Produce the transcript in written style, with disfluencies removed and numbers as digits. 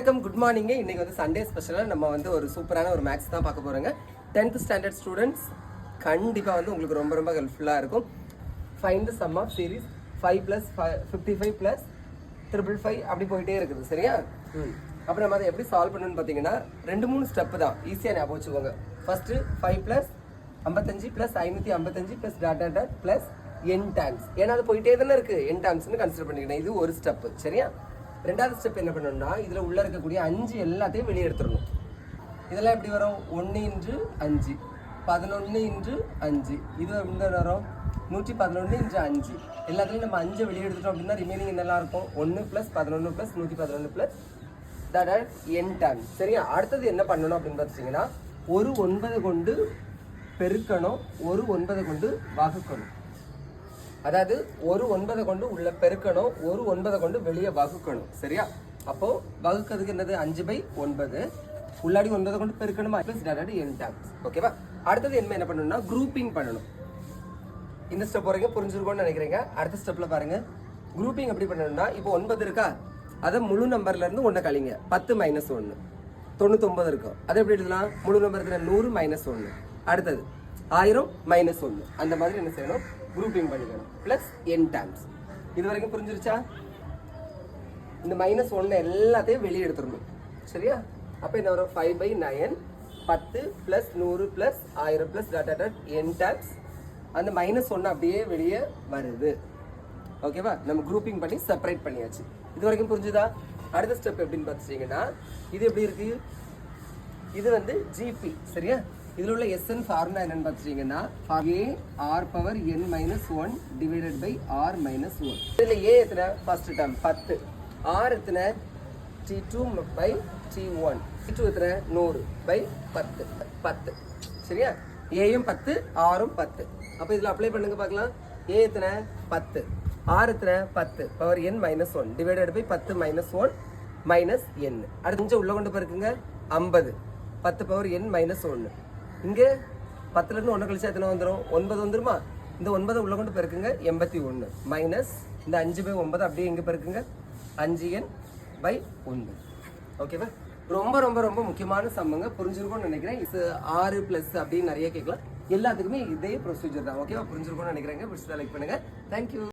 வணக்கம், good morning. இன்னைக்கு வந்து சண்டே ஸ்பெஷலாக நம்ம வந்து ஒரு சூப்பரான ஒரு மேக்ஸ் தான் பார்க்க போகிறோங்க. 10th ஸ்டாண்டர்ட் ஸ்டூடெண்ட்ஸ் கண்டிப்பாக வந்து உங்களுக்கு ரொம்ப ரொம்ப ஹெல்ப்ஃபுல்லாக இருக்கும். Find the sum of series 5 + 55 + 555 அப்படி போயிட்டே இருக்குது. சரியா? அப்புறம் நம்ம அதை எப்படி சால்வ் பண்ணணும்னு பார்த்தீங்கன்னா 2-3 ஸ்டெப்பு தான், ஈஸியாக ஞாபகம் வச்சுக்கோங்க. First 5 + 55 + 555 + dot dot dot plus n times. ஏன்னா அது போயிட்டே தானே இருக்குது, n டைம்ஸ்னு கன்சிடர் பண்ணிக்கணும். இது ஒரு ஸ்டெப்பு. சரியா? ரெண்டாவது ஸ்டெப் என்ன பண்ணணும்னா இதில் உள்ள இருக்கக்கூடிய 5 எல்லாத்தையும் வெளியே எடுத்துடணும். இதெல்லாம் எப்படி வரும்? 1 × 5 11 × 5. இது எப்படி வரும்? 111 × 5. எல்லாத்துலையும் நம்ம 5 வெளியே எடுத்துட்டோம் அப்படின்னா ரிமைனிங் என்னெல்லாம் இருக்கும்? 1 + 11 + 111 + that n டைம். சரியா? அடுத்தது என்ன பண்ணணும் அப்படின்னு பார்த்தீங்கன்னா ஒரு 9 கொண்டு பெருக்கணும், ஒரு 9 கொண்டு வகுக்கணும். அதாவது ஒரு 9 கொண்டு உள்ள பெருக்கணும், ஒரு 9 கொண்டு வெளியே வகுக்கணும். சரியா? அப்போ வகுக்கிறதுக்கு என்னது? 5/9 உள்ளாடி 9 கொண்டு பெருக்கணுமா ப்ளஸ் டாட் n டைம்ஸ். ஓகேவா? அடுத்தது என்ன பண்ணணும்னா குரூப்பிங் பண்ணணும். இந்த ஸ்டெப் வரைக்கும் புரிஞ்சிருக்கும்னு நினைக்கிறீங்க. அடுத்த ஸ்டெப்ல பாருங்க, குரூப்பிங் எப்படி பண்ணணும்னா இப்போ 9 இருக்கா, அதை முழு நம்பர்ல இருந்து 1 கழிங்க. 10 - 1 99 இருக்கும். அதை எப்படி எழுதலாம்? முழு நம்பர் இருக்கிற 100 - 1. அடுத்தது 1000 - 1. அந்த மாதிரி என்ன செய்யணும்? குரூப்பிங் பண்ணிக்கணும் ப்ளஸ் n டைம்ஸ். இது வரைக்கும் புரிஞ்சிருச்சா? இந்த -1 எல்லாத்தையும் வெளியே எடுத்துடணும். சரியா? அப்போ என்ன வரும்? 5/9 10 + 100 + 1000 + டாட் டாட் n டைம்ஸ். அந்த -1 அப்படியே வெளியே வருது. ஓகேவா? நம்ம குரூப்பிங் பண்ணி செப்பரேட் பண்ணியாச்சு. இது வரைக்கும் புரிஞ்சுதா? அடுத்த ஸ்டெப் எப்படின்னு பார்த்தீங்கன்னா இது எப்படி இருக்கு? இது வந்து ஜிபி. சரியா? இதில் உள்ள SN ஃபார்முலா என்னன்னு பார்த்தீங்கன்னா a(r⁻n - 1) / r - 1. இதில் a எத்தனை? ஃபர்ஸ்ட் டேர்ம் 10, r எத்தனை? T2/T1, T2 எத்தனை? 100/10 10. சரியா? ஏயும் 10, ஆரும் 10. அப்போ இதில் அப்ளை பண்ணுங்க பார்க்கலாம். a எத்தனை? 10, r எத்தனை? 10 பவர் n - 1 / 10 - 1 - n. அடுத்து கொஞ்சம் உள்ள கொண்டு போயிருக்குங்க 50 10 பவர் n - 1. இங்கே 10லேருந்து 1 கழிச்சா எத்தனை வந்துடும்? 9 வந்துருமா? இந்த 9 உள்ள கொண்டு பெருக்குங்க 81 மைனஸ் இந்த 5/9 அப்படியே எங்கே பெருக்குங்க 5n/1. ஓகேவா? ரொம்ப ரொம்ப ரொம்ப முக்கியமான சம்மங்க, புரிஞ்சிருக்கும்னு நினைக்கிறேன். இது 6 + அப்படின்னு நிறைய கேட்கலாம். எல்லாத்துக்குமே இதே ப்ரொசீஜர் தான். ஓகேவா? புரிஞ்சிருக்கும்னு நினைக்கிறேங்க. பிடிச்சதா லைக் பண்ணுங்க. தேங்க்யூ.